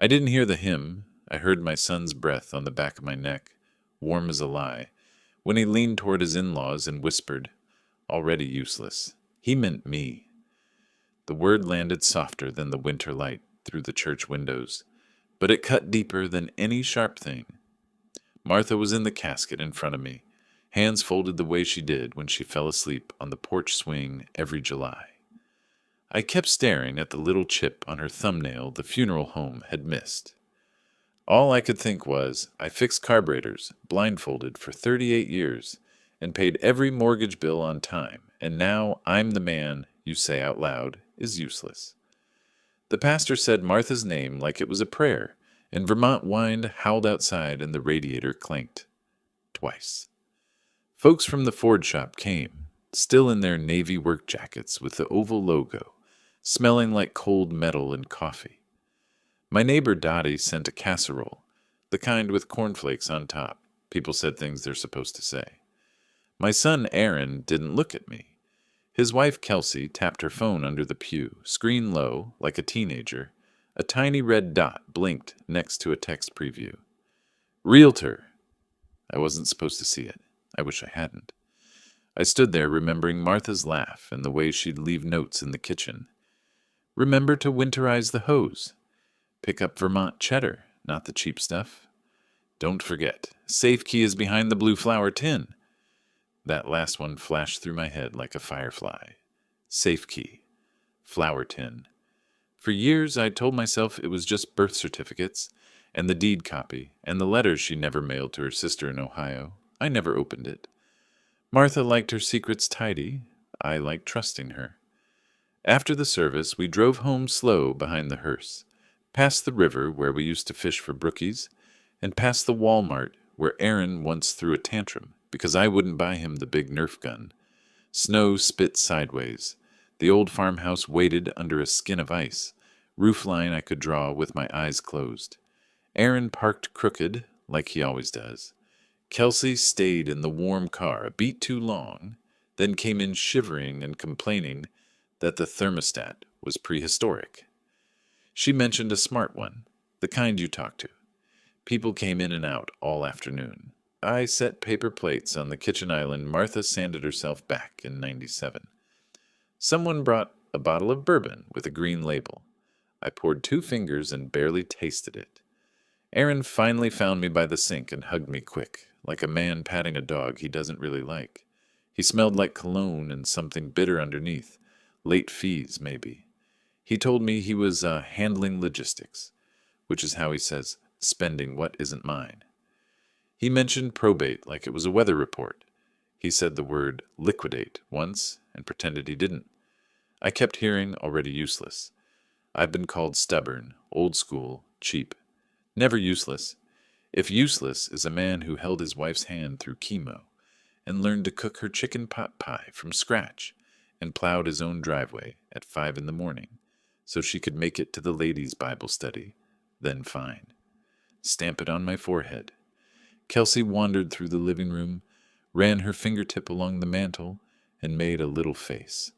I didn't hear the hymn. I heard my son's breath on the back of my neck, warm as a lie, when he leaned toward his in-laws and whispered, already useless. He meant me. The word landed softer than the winter light through the church windows, but it cut deeper than any sharp thing. Martha was in the casket in front of me, hands folded the way she did when she fell asleep on the porch swing every July. I kept staring at the little chip on her thumbnail the funeral home had missed. All I could think was, I fixed carburetors, blindfolded, for 38 years, and paid every mortgage bill on time, and now I'm the man, you say out loud, is useless. The pastor said Martha's name like it was a prayer, and Vermont wind howled outside and the radiator clanked. Twice. Folks from the Ford shop came, still in their navy work jackets with the oval logo, smelling like cold metal and coffee. My neighbor Dottie sent a casserole, the kind with cornflakes on top. People said things they're supposed to say. My son Aaron didn't look at me. His wife Kelsey tapped her phone under the pew, screen low, like a teenager. A tiny red dot blinked next to a text preview. Realtor. I wasn't supposed to see it. I wish I hadn't. I stood there remembering Martha's laugh and the way she'd leave notes in the kitchen. Remember to winterize the hose. Pick up Vermont cheddar, not the cheap stuff. Don't forget, safe key is behind the blue flower tin. That last one flashed through my head like a firefly. Safe key. Flower tin. For years I'd told myself it was just birth certificates, and the deed copy, and the letters she never mailed to her sister in Ohio. I never opened it. Martha liked her secrets tidy. I liked trusting her. After the service, we drove home slow behind the hearse, past the river where we used to fish for brookies, and past the Walmart where Aaron once threw a tantrum because I wouldn't buy him the big Nerf gun. Snow spit sideways. The old farmhouse waited under a skin of ice, roofline I could draw with my eyes closed. Aaron parked crooked, like he always does. Kelsey stayed in the warm car a beat too long, then came in shivering and complaining that the thermostat was prehistoric. She mentioned a smart one, the kind you talk to. People came in and out all afternoon. I set paper plates on the kitchen island Martha sanded herself back in '97. Someone brought a bottle of bourbon with a green label. I poured 2 fingers and barely tasted it. Aaron finally found me by the sink and hugged me quick, like a man patting a dog he doesn't really like. He smelled like cologne and something bitter underneath. Late fees, maybe. He told me he was handling logistics, which is how he says, spending what isn't mine. He mentioned probate like it was a weather report. He said the word liquidate once and pretended he didn't. I kept hearing already useless. I've been called stubborn, old school, cheap. Never useless. If useless is a man who held his wife's hand through chemo and learned to cook her chicken pot pie from scratch and plowed his own driveway at 5 a.m. so she could make it to the ladies' Bible study, then fine. Stamp it on my forehead. Kelsey wandered through the living room, ran her fingertip along the mantel, and made a little face.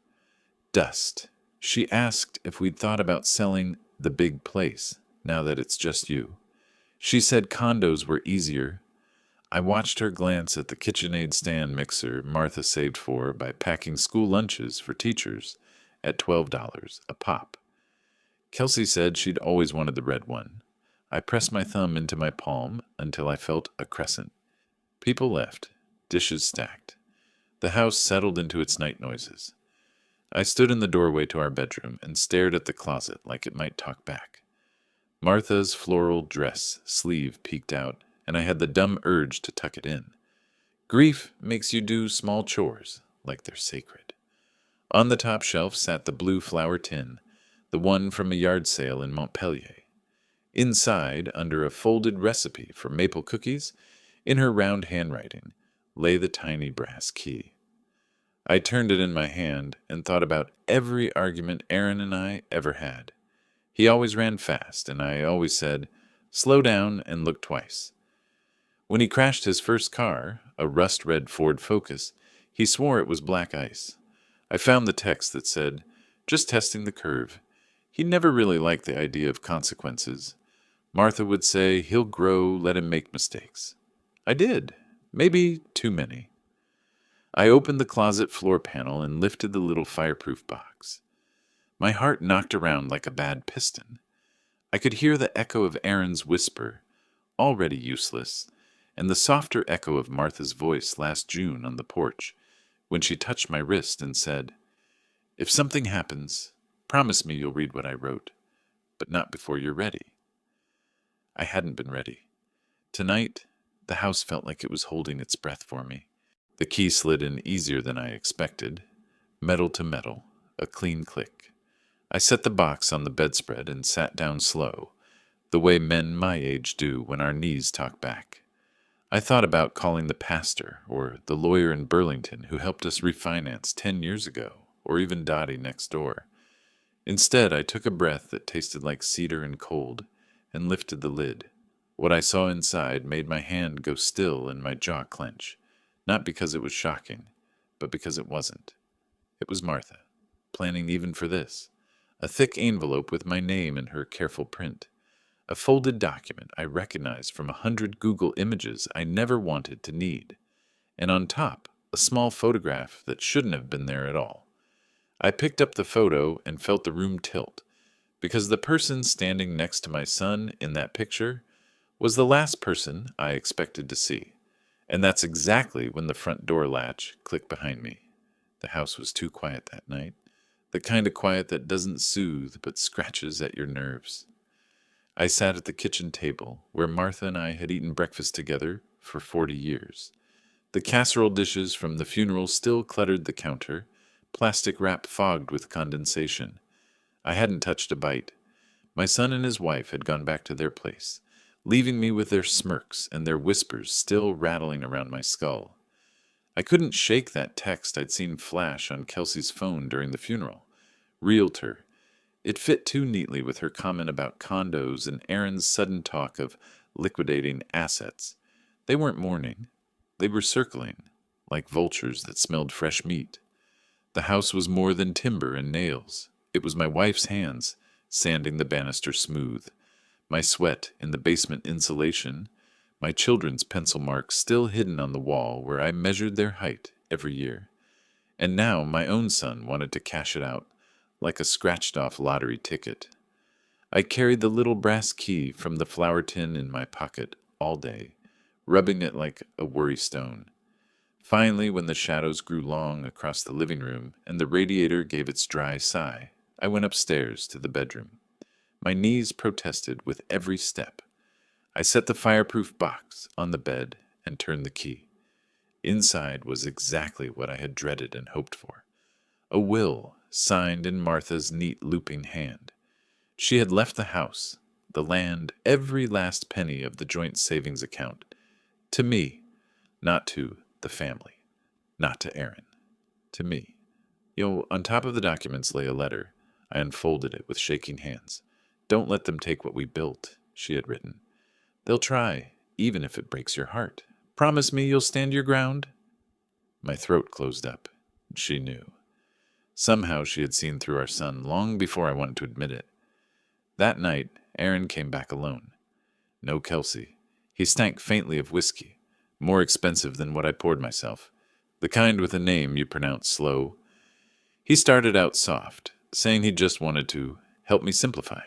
Dust. She asked if we'd thought about selling the big place, now that it's just you. She said condos were easier. I watched her glance at the KitchenAid stand mixer Martha saved for by packing school lunches for teachers at $12 a pop. Kelsey said she'd always wanted the red one. I pressed my thumb into my palm until I felt a crescent. People left, dishes stacked. The house settled into its night noises. I stood in the doorway to our bedroom and stared at the closet like it might talk back. Martha's floral dress sleeve peeked out, and I had the dumb urge to tuck it in. Grief makes you do small chores, like they're sacred. On the top shelf sat the blue flower tin, the one from a yard sale in Montpelier. Inside, under a folded recipe for maple cookies, in her round handwriting, lay the tiny brass key. I turned it in my hand and thought about every argument Aaron and I ever had. He always ran fast, and I always said, slow down and look twice. When he crashed his first car, a rust-red Ford Focus, he swore it was black ice. I found the text that said, just testing the curve. He never really liked the idea of consequences. Martha would say, "He'll grow, let him make mistakes." I did, maybe too many. I opened the closet floor panel and lifted the little fireproof box. My heart knocked around like a bad piston. I could hear the echo of Aaron's whisper, already useless, and the softer echo of Martha's voice last June on the porch, when she touched my wrist and said, "If something happens, promise me you'll read what I wrote, but not before you're ready." I hadn't been ready. Tonight, the house felt like it was holding its breath for me. The key slid in easier than I expected, metal to metal, a clean click. I set the box on the bedspread and sat down slow, the way men my age do when our knees talk back. I thought about calling the pastor or the lawyer in Burlington who helped us refinance 10 years ago, or even Dottie next door. Instead, I took a breath that tasted like cedar and cold and lifted the lid. What I saw inside made my hand go still and my jaw clench, not because it was shocking, but because it wasn't. It was Martha, planning even for this. A thick envelope with my name in her careful print. A folded document I recognized from 100 Google images I never wanted to need. And on top, a small photograph that shouldn't have been there at all. I picked up the photo and felt the room tilt, because the person standing next to my son in that picture was the last person I expected to see. And that's exactly when the front door latch clicked behind me. The house was too quiet that night. The kind of quiet that doesn't soothe but scratches at your nerves. I sat at the kitchen table where Martha and I had eaten breakfast together for 40 years. The casserole dishes from the funeral still cluttered the counter, plastic wrap fogged with condensation. I hadn't touched a bite. My son and his wife had gone back to their place, leaving me with their smirks and their whispers still rattling around my skull. I couldn't shake that text I'd seen flash on Kelsey's phone during the funeral. Realtor. It fit too neatly with her comment about condos and Aaron's sudden talk of liquidating assets. They weren't mourning. They were circling, like vultures that smelled fresh meat. The house was more than timber and nails. It was my wife's hands, sanding the banister smooth. My sweat in the basement insulation. My children's pencil marks still hidden on the wall where I measured their height every year. And now my own son wanted to cash it out, like a scratched-off lottery ticket. I carried the little brass key from the flour tin in my pocket all day, rubbing it like a worry stone. Finally, when the shadows grew long across the living room and the radiator gave its dry sigh, I went upstairs to the bedroom. My knees protested with every step. I set the fireproof box on the bed and turned the key. Inside was exactly what I had dreaded and hoped for. A will signed in Martha's neat looping hand. She had left the house, the land, every last penny of the joint savings account. To me, not to the family, not to Aaron. To me. On top of the documents lay a letter. I unfolded it with shaking hands. "Don't let them take what we built," she had written. "They'll try, even if it breaks your heart. Promise me you'll stand your ground?" My throat closed up. She knew. Somehow she had seen through our son long before I wanted to admit it. That night, Aaron came back alone. No Kelsey. He stank faintly of whiskey, more expensive than what I poured myself, the kind with a name you pronounce slow. He started out soft, saying he just wanted to help me simplify.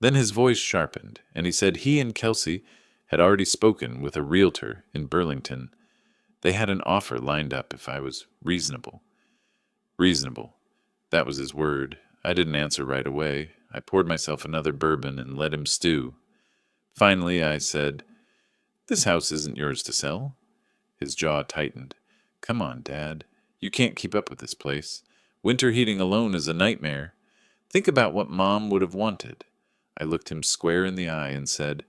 Then his voice sharpened, and he said he and Kelsey had already spoken with a realtor in Burlington. They had an offer lined up if I was reasonable. Reasonable. That was his word. I didn't answer right away. I poured myself another bourbon and let him stew. Finally, I said, "This house isn't yours to sell." His jaw tightened. "Come on, Dad. You can't keep up with this place. Winter heating alone is a nightmare. Think about what Mom would have wanted." I looked him square in the eye and said,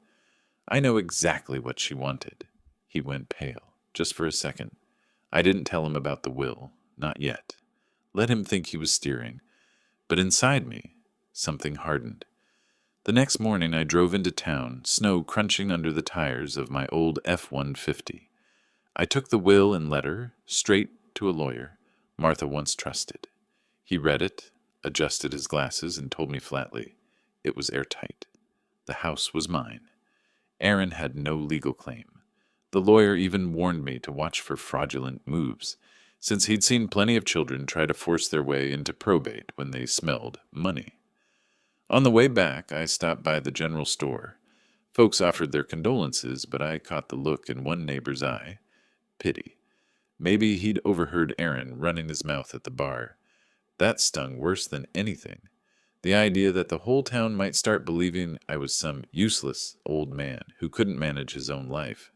"I know exactly what she wanted." He went pale, just for a second. I didn't tell him about the will. Not yet. Let him think he was steering. But inside me, something hardened. The next morning I drove into town, snow crunching under the tires of my old F-150. I took the will and letter straight to a lawyer Martha once trusted. He read it, adjusted his glasses, and told me flatly it was airtight. The house was mine. Aaron had no legal claim. The lawyer even warned me to watch for fraudulent moves, since he'd seen plenty of children try to force their way into probate when they smelled money. On the way back, I stopped by the general store. Folks offered their condolences, but I caught the look in one neighbor's eye. Pity. Maybe he'd overheard Aaron running his mouth at the bar. That stung worse than anything. The idea that the whole town might start believing I was some useless old man who couldn't manage his own life.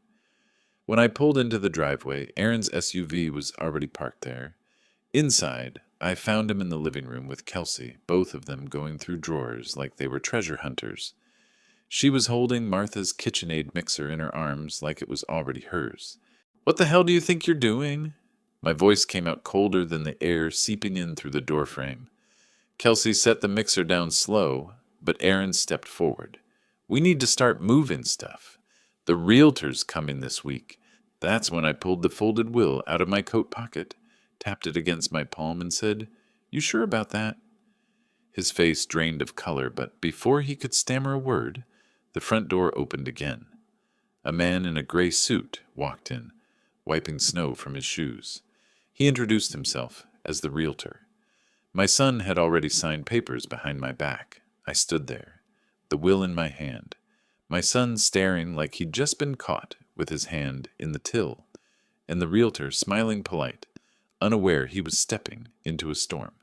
When I pulled into the driveway, Aaron's SUV was already parked there. Inside, I found him in the living room with Kelsey, both of them going through drawers like they were treasure hunters. She was holding Martha's KitchenAid mixer in her arms like it was already hers. "What the hell do you think you're doing?" My voice came out colder than the air seeping in through the doorframe. Kelsey set the mixer down slow, but Aaron stepped forward. "We need to start moving stuff. The realtor's coming this week." That's when I pulled the folded will out of my coat pocket, tapped it against my palm, and said, "You sure about that?" His face drained of color, but before he could stammer a word, the front door opened again. A man in a gray suit walked in, wiping snow from his shoes. He introduced himself as the realtor. My son had already signed papers behind my back. I stood there, the will in my hand, my son staring like he'd just been caught with his hand in the till, and the realtor smiling polite, unaware he was stepping into a storm.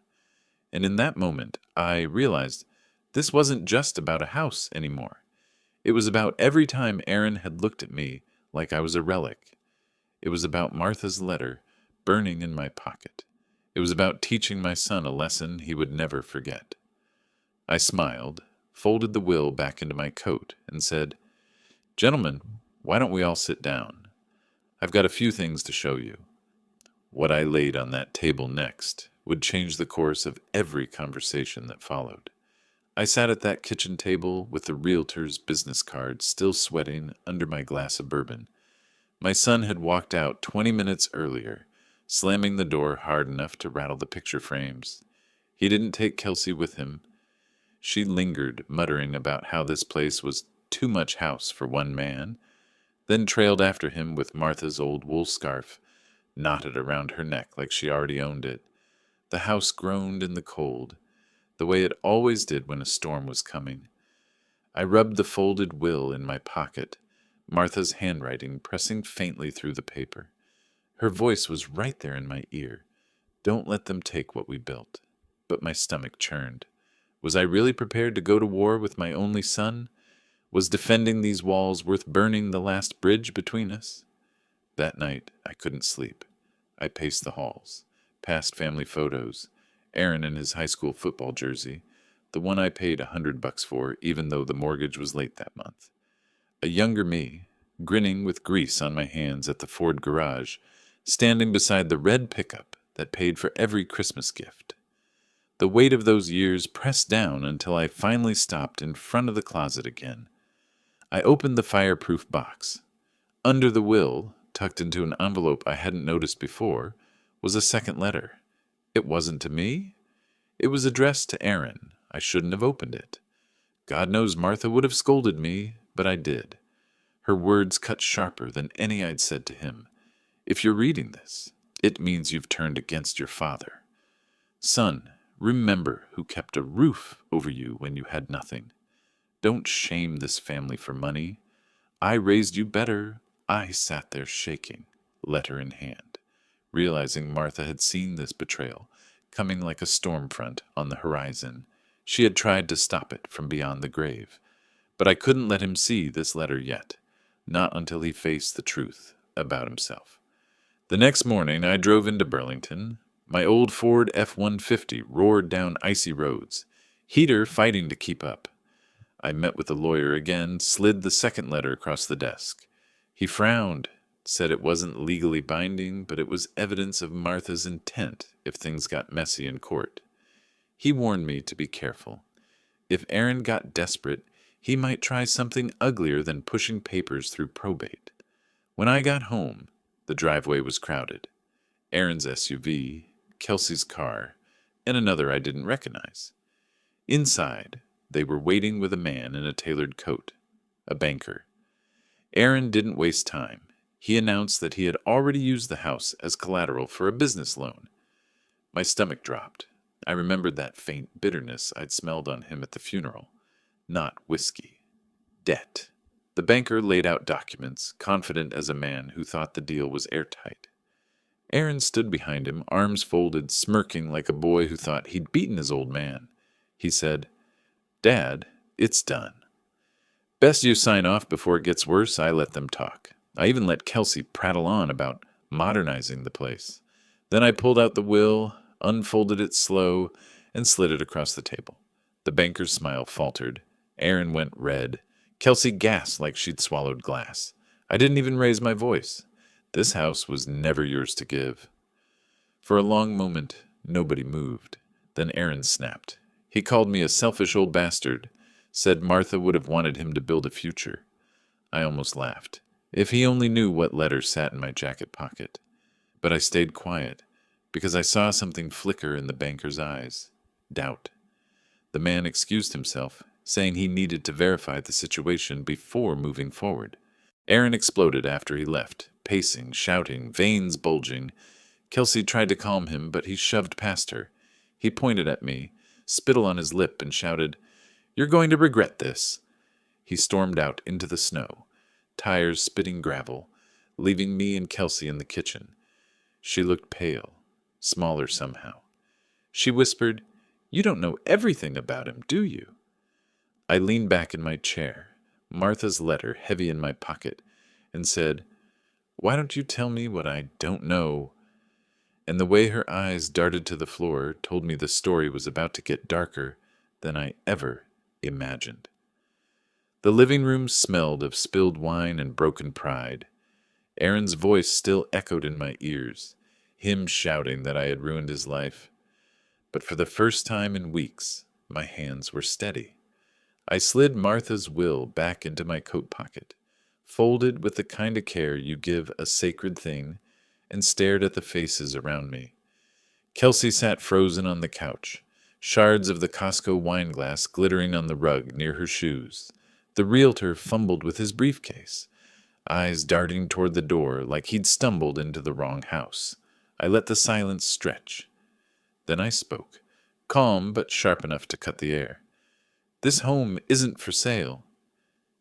And in that moment, I realized this wasn't just about a house anymore. It was about every time Aaron had looked at me like I was a relic. It was about Martha's letter burning in my pocket. It was about teaching my son a lesson he would never forget. I smiled, folded the will back into my coat, and said, "Gentlemen, why don't we all sit down? I've got a few things to show you." What I laid on that table next would change the course of every conversation that followed. I sat at that kitchen table with the realtor's business card still sweating under my glass of bourbon. My son had walked out 20 minutes earlier, slamming the door hard enough to rattle the picture frames. He didn't take Kelsey with him. She lingered, muttering about how this place was too much house for one man, then trailed after him with Martha's old wool scarf knotted around her neck like she already owned it. The house groaned in the cold, the way it always did when a storm was coming. I rubbed the folded will in my pocket, Martha's handwriting pressing faintly through the paper. Her voice was right there in my ear. "Don't let them take what we built." But my stomach churned. Was I really prepared to go to war with my only son? Was defending these walls worth burning the last bridge between us? That night, I couldn't sleep. I paced the halls, past family photos, Aaron in his high school football jersey, the one I paid $100 for, even though the mortgage was late that month. A younger me, grinning with grease on my hands at the Ford garage, standing beside the red pickup that paid for every Christmas gift. The weight of those years pressed down until I finally stopped in front of the closet again. I opened the fireproof box. Under the will, tucked into an envelope I hadn't noticed before, was a second letter. It wasn't to me. It was addressed to Aaron. I shouldn't have opened it. God knows Martha would have scolded me, but I did. Her words cut sharper than any I'd said to him. "If you're reading this, it means you've turned against your father. Son, remember who kept a roof over you when you had nothing. Don't shame this family for money. I raised you better." I sat there shaking, letter in hand, realizing Martha had seen this betrayal, coming like a storm front on the horizon. She had tried to stop it from beyond the grave. But I couldn't let him see this letter yet, not until he faced the truth about himself. The next morning, I drove into Burlington. My old Ford F-150 roared down icy roads, heater fighting to keep up. I met with the lawyer again, slid the second letter across the desk. He frowned, said it wasn't legally binding, but it was evidence of Martha's intent if things got messy in court. He warned me to be careful. If Aaron got desperate, he might try something uglier than pushing papers through probate. When I got home, the driveway was crowded. Aaron's SUV, Kelsey's car, and another I didn't recognize. Inside, They were waiting with a man in a tailored coat, a banker. Aaron didn't waste time. He announced that he had already used the house as collateral for a business loan. My stomach dropped. I remembered that faint bitterness I'd smelled on him at the funeral. Not whiskey. Debt. The banker laid out documents, confident as a man who thought the deal was airtight. Aaron stood behind him, arms folded, smirking like a boy who thought he'd beaten his old man. He said, "Dad, it's done. Best you sign off before it gets worse." I let them talk. I even let Kelsey prattle on about modernizing the place. Then I pulled out the will, unfolded it slow, and slid it across the table. The banker's smile faltered. Aaron went red. Kelsey gasped like she'd swallowed glass. I didn't even raise my voice. This house was never yours to give. For a long moment, nobody moved. Then Aaron snapped. He called me a selfish old bastard, said Martha would have wanted him to build a future. I almost laughed. If he only knew what letter sat in my jacket pocket. But I stayed quiet, because I saw something flicker in the banker's eyes. Doubt. The man excused himself, saying he needed to verify the situation before moving forward. Aaron exploded after he left, pacing, shouting, veins bulging. Kelsey tried to calm him, but he shoved past her. He pointed at me, spittle on his lip, and shouted, "You're going to regret this." He stormed out into the snow, tires spitting gravel, leaving me and Kelsey in the kitchen. She looked pale, smaller somehow. She whispered, "You don't know everything about him, do you?" I leaned back in my chair, Martha's letter heavy in my pocket, and said, "Why don't you tell me what I don't know?" And the way her eyes darted to the floor told me the story was about to get darker than I ever imagined. The living room smelled of spilled wine and broken pride. Aaron's voice still echoed in my ears, him shouting that I had ruined his life. But for the first time in weeks, my hands were steady. I slid Martha's will back into my coat pocket, folded with the kind of care you give a sacred thing, and stared at the faces around me. Kelsey sat frozen on the couch, shards of the Costco wine glass glittering on the rug near her shoes. The realtor fumbled with his briefcase, eyes darting toward the door like he'd stumbled into the wrong house. I let the silence stretch. Then I spoke, calm but sharp enough to cut the air. "This home isn't for sale.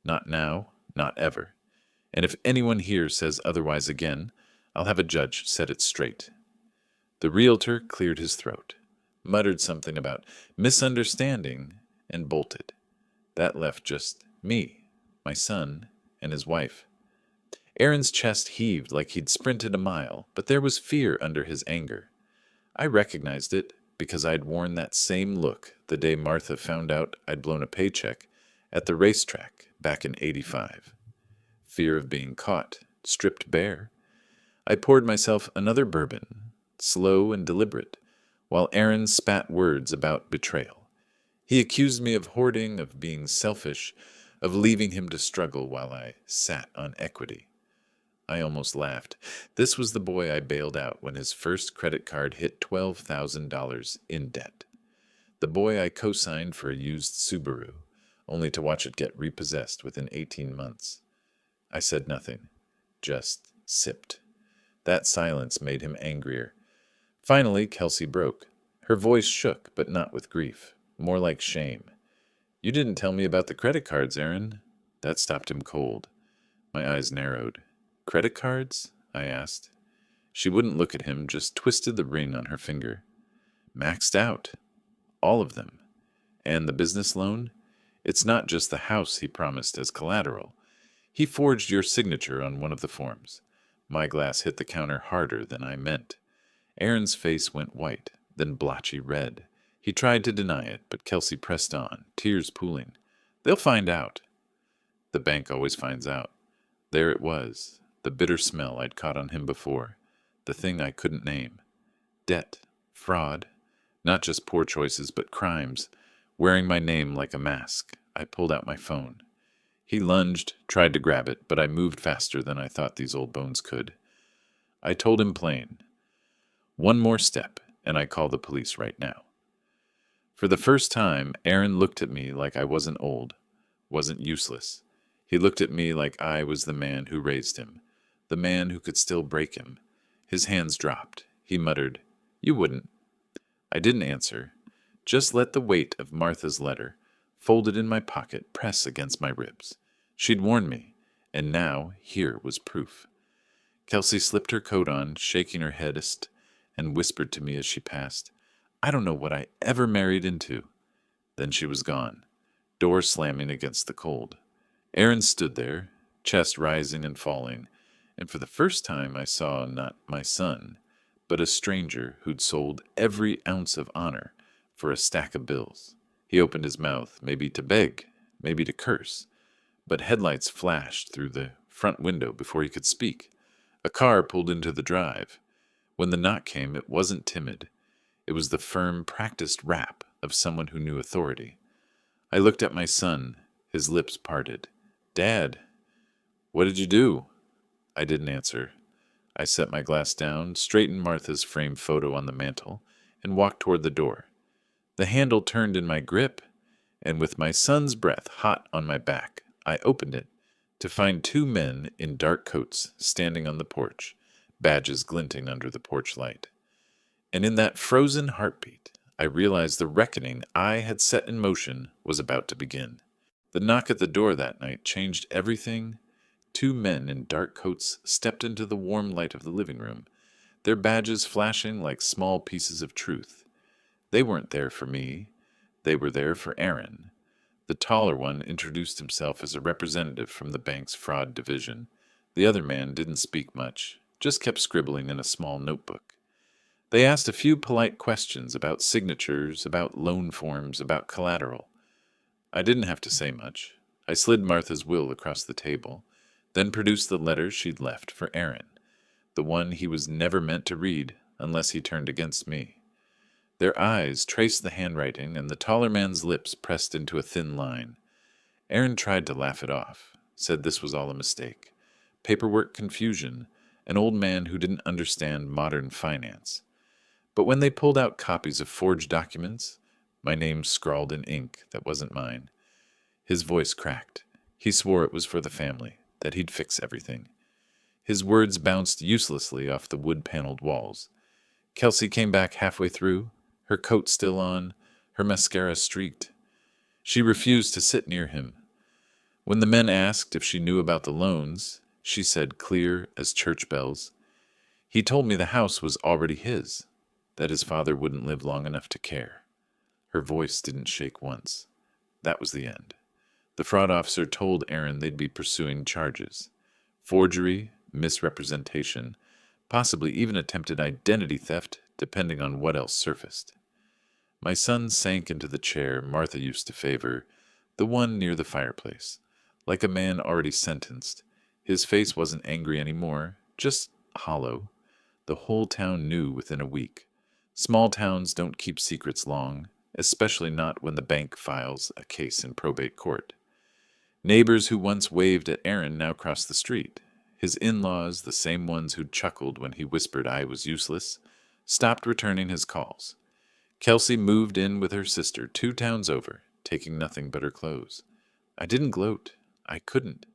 Not now, not ever. And if anyone here says otherwise again, I'll have a judge set it straight." The realtor cleared his throat, muttered something about misunderstanding, and bolted. That left just me, my son, and his wife. Aaron's chest heaved like he'd sprinted a mile, but there was fear under his anger. I recognized it because I'd worn that same look the day Martha found out I'd blown a paycheck at the racetrack back in '85. Fear of being caught, stripped bare. I poured myself another bourbon, slow and deliberate, while Aaron spat words about betrayal. He accused me of hoarding, of being selfish, of leaving him to struggle while I sat on equity. I almost laughed. This was the boy I bailed out when his first credit card hit $12,000 in debt. The boy I co-signed for a used Subaru, only to watch it get repossessed within 18 months. I said nothing, just sipped. That silence made him angrier. Finally, Kelsey broke. Her voice shook, but not with grief, more like shame. "You didn't tell me about the credit cards, Aaron." That stopped him cold. My eyes narrowed. "Credit cards?" I asked. She wouldn't look at him, just twisted the ring on her finger. "Maxed out. All of them. And the business loan? It's not just the house he promised as collateral. He forged your signature on one of the forms." My glass hit the counter harder than I meant. Aaron's face went white, then blotchy red. He tried to deny it, but Kelsey pressed on, tears pooling. "They'll find out." The bank always finds out. There it was, the bitter smell I'd caught on him before, the thing I couldn't name. Debt, fraud, not just poor choices, but crimes, wearing my name like a mask. I pulled out my phone. He lunged, tried to grab it, but I moved faster than I thought these old bones could. I told him plain, "One more step, and I call the police right now." For the first time, Aaron looked at me like I wasn't old, wasn't useless. He looked at me like I was the man who raised him, the man who could still break him. His hands dropped. He muttered, "You wouldn't." I didn't answer. Just let the weight of Martha's letter, folded in my pocket, press against my ribs. She'd warned me, and now here was proof. Kelsey slipped her coat on, shaking her head, and whispered to me as she passed, "I don't know what I ever married into." Then she was gone, door slamming against the cold. Aaron stood there, chest rising and falling, and for the first time I saw not my son, but a stranger who'd sold every ounce of honor for a stack of bills. He opened his mouth, maybe to beg, maybe to curse, but headlights flashed through the front window before he could speak. A car pulled into the drive. When the knock came, it wasn't timid. It was the firm, practiced rap of someone who knew authority. I looked at my son, his lips parted. "Dad, what did you do?" I didn't answer. I set my glass down, straightened Martha's framed photo on the mantel, and walked toward the door. The handle turned in my grip, and with my son's breath hot on my back, I opened it to find two men in dark coats standing on the porch, badges glinting under the porch light. And in that frozen heartbeat, I realized the reckoning I had set in motion was about to begin. The knock at the door that night changed everything. Two men in dark coats stepped into the warm light of the living room, their badges flashing like small pieces of truth. They weren't there for me. They were there for Aaron. The taller one introduced himself as a representative from the bank's fraud division. The other man didn't speak much, just kept scribbling in a small notebook. They asked a few polite questions about signatures, about loan forms, about collateral. I didn't have to say much. I slid Martha's will across the table, then produced the letter she'd left for Aaron, the one he was never meant to read unless he turned against me. Their eyes traced the handwriting, and the taller man's lips pressed into a thin line. Aaron tried to laugh it off, said this was all a mistake. Paperwork confusion, an old man who didn't understand modern finance. But when they pulled out copies of forged documents, my name scrawled in ink that wasn't mine, his voice cracked. He swore it was for the family, that he'd fix everything. His words bounced uselessly off the wood-paneled walls. Kelsey came back halfway through, her coat still on, her mascara streaked. She refused to sit near him. When the men asked if she knew about the loans, she said clear as church bells, "He told me the house was already his, that his father wouldn't live long enough to care." Her voice didn't shake once. That was the end. The fraud officer told Aaron they'd be pursuing charges. Forgery, misrepresentation, possibly even attempted identity theft, depending on what else surfaced. My son sank into the chair Martha used to favor, the one near the fireplace. Like a man already sentenced, his face wasn't angry anymore, just hollow. The whole town knew within a week. Small towns don't keep secrets long, especially not when the bank files a case in probate court. Neighbors who once waved at Aaron now crossed the street. His in-laws, the same ones who'd chuckled when he whispered I was useless, stopped returning his calls. Kelsey moved in with her sister 2 towns over, taking nothing but her clothes. I didn't gloat. I couldn't.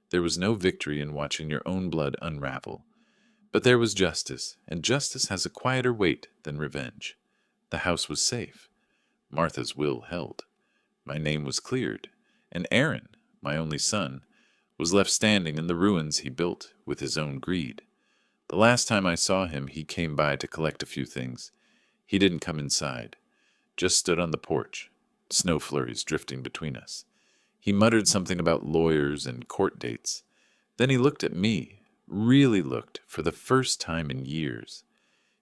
There was no victory in watching your own blood unravel. But there was justice, and justice has a quieter weight than revenge. The house was safe. Martha's will held. My name was cleared, and Aaron, my only son, was left standing in the ruins he built with his own greed. The last time I saw him, he came by to collect a few things. He didn't come inside, just stood on the porch, snow flurries drifting between us. He muttered something about lawyers and court dates. Then he looked at me, really looked, for the first time in years.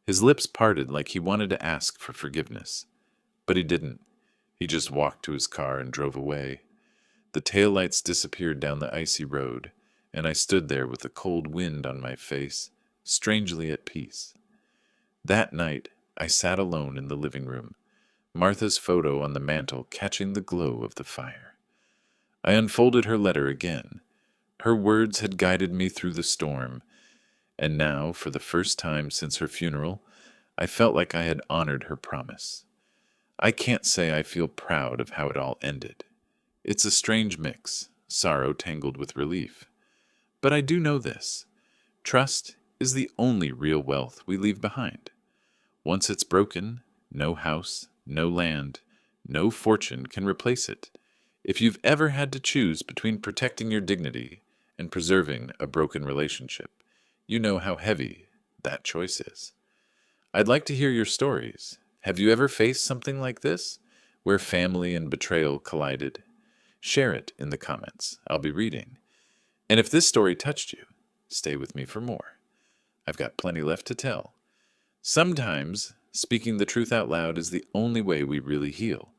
His lips parted like he wanted to ask for forgiveness. But he didn't. He just walked to his car and drove away. The taillights disappeared down the icy road, and I stood there with the cold wind on my face, strangely at peace. That night, I sat alone in the living room, Martha's photo on the mantel catching the glow of the fire. I unfolded her letter again. Her words had guided me through the storm, and now, for the first time since her funeral, I felt like I had honored her promise. I can't say I feel proud of how it all ended. It's a strange mix, sorrow tangled with relief. But I do know this: trust is the only real wealth we leave behind. Once it's broken, no house, no land, no fortune can replace it. If you've ever had to choose between protecting your dignity and preserving a broken relationship, you know how heavy that choice is. I'd like to hear your stories. Have you ever faced something like this, where family and betrayal collided? Share it in the comments. I'll be reading. And if this story touched you, stay with me for more. I've got plenty left to tell. Sometimes, speaking the truth out loud is the only way we really heal.